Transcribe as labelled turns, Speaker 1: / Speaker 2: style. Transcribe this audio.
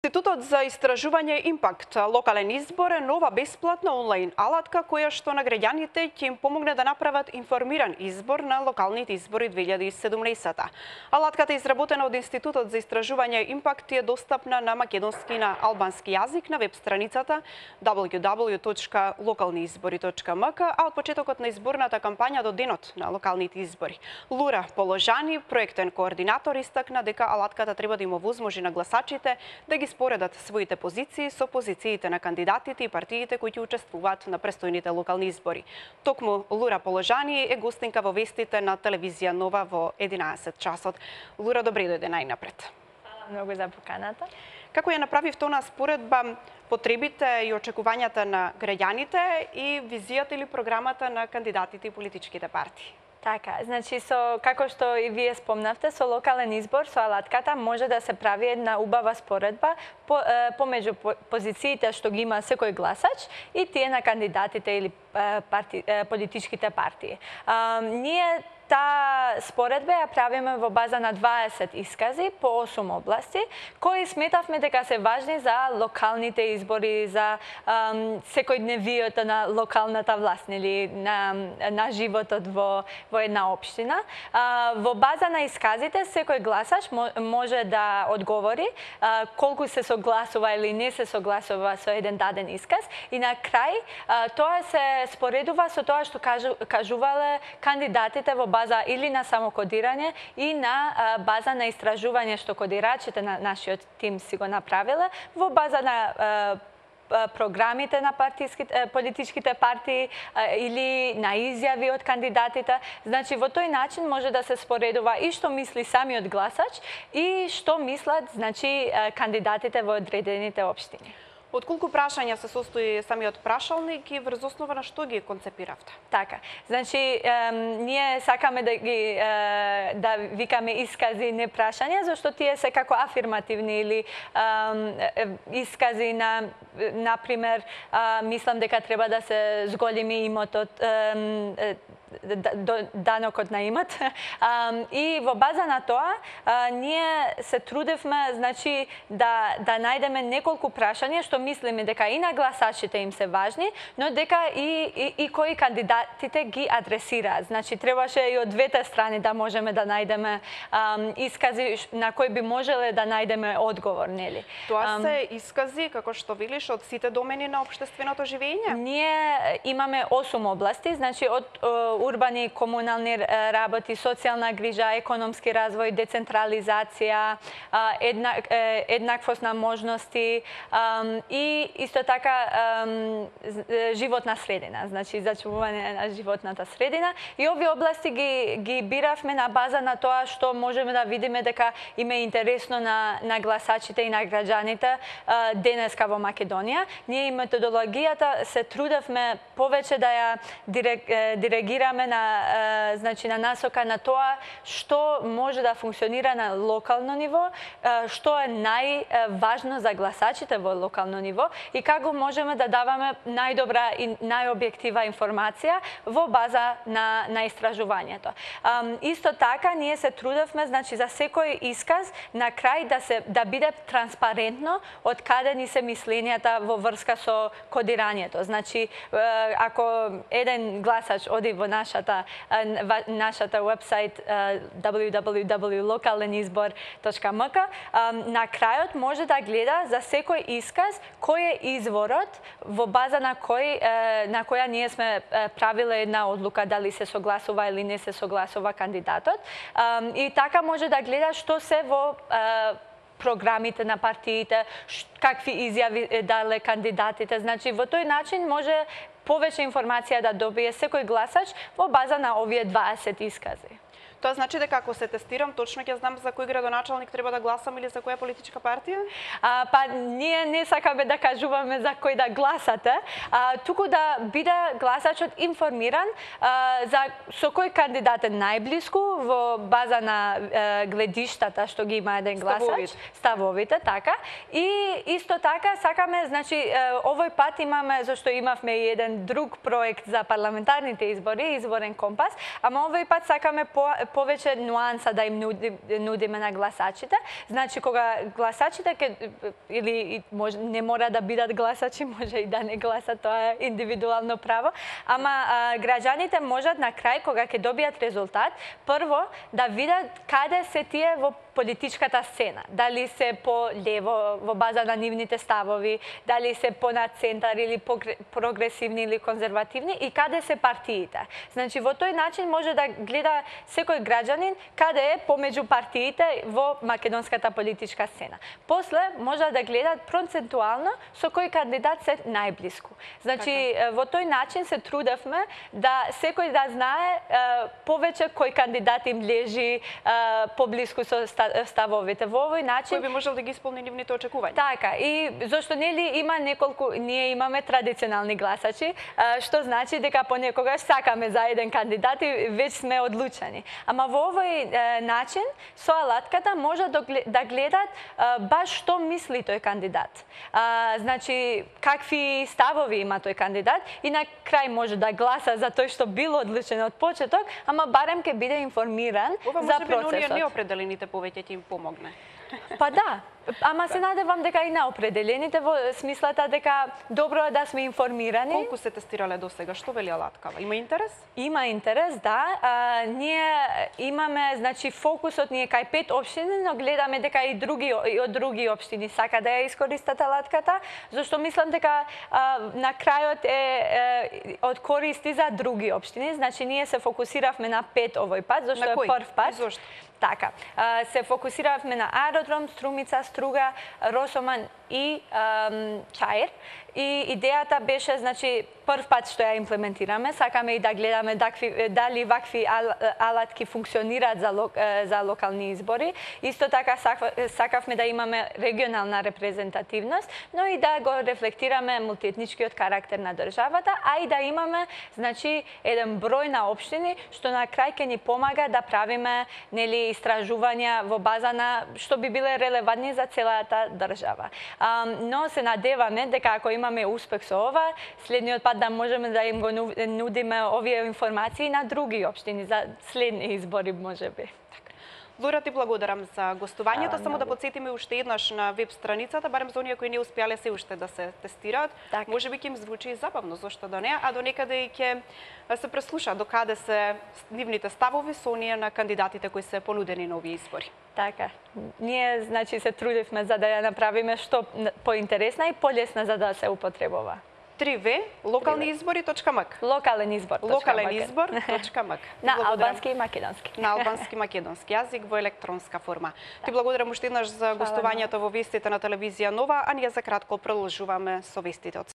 Speaker 1: Институтот за истражување Импакт локален избор е нова бесплатна онлайн алатка која што на граѓаните ќе им помогне да направат информиран избор на локалните избори 2017. Алатката изработена од Институтот за истражување Импакт е достапна на македонски и на албански јазик на веб страницата www.lokalniizbori.mk, а од почетокот на изборната кампања до денот на локалните избори. Лура Положани, проектен координатор, истакна дека алатката треба да им овозможи на гласачите да ги споредат своите позиции со позициите на кандидатите и партиите кои ќе учествуваат на престојните локални избори. Токму Лура Положани е гостинка во вестите на телевизија Нова во 11 часот. Лура, добре дојде најнапред.
Speaker 2: Фала многу за поканата.
Speaker 1: Како ја направивте онаа споредба потребите и очекувањата на граѓаните и визијата или програмата на кандидатите и политичките партии?
Speaker 2: Така, значи како што и вие спомнавте, со локален избор, со алатката може да се прави една убава споредба помеѓу позициите што ги има секој гласач и тие на кандидатите или политичките партии. Ние таа споредба ја правиме во база на 20 искази по 8 области, кои сметавме дека се важни за локалните избори, за секојдневието на локалната власт, или на животот во една општина. Во база на исказите, секој гласач може да одговори колку се согласува или не се согласува со еден даден исказ и на крај тоа се споредува со тоа што кажувале кандидатите во база или на самокодирање и на база на истражување што кодирачите на нашиот тим си го направиле, во база на програмите на политичките партии или на изјави од кандидатите. Значи, во тој начин може да се споредува и што мисли самиот гласач и што мислат, значи, кандидатите во одредените општини.
Speaker 1: Од колку прашања се состои самиот прашалник и врз основа на што ги концепиравте?
Speaker 2: Така, значи, ние сакаме да викаме искази, не прашања, зашто тие се како афирмативни или искази на, например, мислам дека треба да се зголеми имотот, данокот на имот. И во база на тоа, ние се трудевме, значи, да најдеме неколку прашања што мислиме дека и на гласачите им се важни, но дека и кои кандидатите ги адресираат. Значи, требаше и од двете страни да можеме да најдеме искази на кои би можеле да најдеме одговор, нели?
Speaker 1: Тоа се искази, како што велиш, од сите домени на општественото живење?
Speaker 2: Ние имаме 8 области, значи од урбани и комунални работи, социјална грижа, економски развој, децентрализација, еднаквост на можности и исто така животна средина, значи зачувување на животната средина. И овие области ги биравме на база на тоа што можеме да видиме дека им е интересно на гласачите и на граѓаните денеска во Македонија. Ние и методологијата се трудевме повеќе да ја диригираме значи на насока на тоа што може да функционира на локално ниво, што е најважно за гласачите во локално ниво и како можеме да даваме најдобра и најобјектива информација во база на истражувањето. Исто така ние се трудевме, значи, за секој исказ на крај да биде транспарентно од каде ни се мислењата во врска со кодирањето. Значи, ако еден гласач оди во нашата вебсайт www.lokalenizbor.mk, на крајот може да гледа за секој исказ кој е изворот во база на која ние сме правиле една одлука дали се согласува или не се согласува кандидатот. И така може да гледа што се во програмите на партиите, какви изјави дале кандидатите. Значи, во тој начин може повеќе информација да добие секој гласач во база на овие 20 искази.
Speaker 1: Тоа значи дека ако се тестирам, точно ќе знам за кој градоначалник треба да гласам или за која политичка партија?
Speaker 2: Па ние не сакаме да кажуваме за кој да гласате, туку да биде гласачот информиран со кој кандидат е најблиску во база на гледиштата што ги има еден гласач, ставовите, така. И исто така сакаме, значи, овој пат имаме, зашто имавме и еден друг проект за парламентарните избори, Изборен компас, ама овој пат сакаме повеќе нуанса да им нудиме на гласачите. Значи, кога гласачите или не мора да бидат гласачи, може и да не гласат, тоа е индивидуално право, ама граѓаните можат на крај, кога ќе добијат резултат, прво да видат каде се тие во политичката сцена. Дали се по-лево во база на нивните ставови, дали се по-на центар или прогресивни или конзервативни и каде се партиите. Значи, во тој начин може да гледа секој граѓанин каде е помеѓу партиите во македонската политичка сцена. После може да гледат процентуално со кој кандидат се најблиску. Значи, во тој начин се трудевме да секој да знае повеќе кој кандидат им лежи поблиску со ставовите. Во овој начин
Speaker 1: кој би можел да ги исполни нивните очекувања.
Speaker 2: Така, и зашто нели има неколку, ние имаме традиционални гласачи, што значи дека понекогаш сакаме за еден кандидат и веќе сме одлучени. Ама во овој начин со алатката може да гледат баш што мисли тој кандидат. Значи, какви ставови има тој кандидат и на крај може да гласа за тој што било одлучен од почеток, ама барем ќе биде информиран за процесот.
Speaker 1: Ова може би на неопределените повеќе ќе им помогне.
Speaker 2: Па да, ама се надевам дека и на определените во смислата дека добро е да сме информирани.
Speaker 1: Колку се тестирале до сега? Што вели алаткава? Има интерес?
Speaker 2: Има интерес, да. Ние имаме, значи, фокусот ни е кај 5 општини, но гледаме дека и од други општини сака да ја искористат алатката, зашто мислам дека на крајот е од користи за други општини. Значи, ние се фокусиравме на 5 овој пат, зашто е прв пат.
Speaker 1: Зошто?
Speaker 2: Така, се фокусиравме на Аеродром, Струмица, Струга, Росоман и Чаир. И идејата беше, значи, прв пат што ја имплементираме, сакаме и да гледаме дали вакви алатки функционираат за локални избори. Исто така сакавме да имаме регионална репрезентативност, но и да го рефлектираме мултиетничкиот карактер на државата, а и да имаме, значи, еден број на општини што на крај ќе ни помага да правиме, нели, истражувања во база на што би биле релевантни за целата држава. Но се надеваме дека ако имаме успех со ова, следниот пат да можеме да им го нудиме овие информации на други општини за следни избори можеби.
Speaker 1: Лура, ти благодарам за гостувањето. Само да потсетиме уште еднаш на веб страницата, барем за оние кои не успеале се уште да се тестираат. Можеби ќе им звучи забавно, зошто да не, а до некаде и ќе се преслуша до каде се нивните ставови со оние на кандидатите кои се понудени на овие избори.
Speaker 2: Така. Ние, значи, се трудивме за да ја направиме што поинтересна и полесна за да се употребува.
Speaker 1: 3v lokalniizbori.mk.
Speaker 2: Lokalenizbor.mk. На албански и македонски.
Speaker 1: На албански и македонски јазик во електронска форма. Ти благодарам уште еднаш за гостувањето во вестите на телевизија Нова, а ние за кратко продолжуваме со вестите од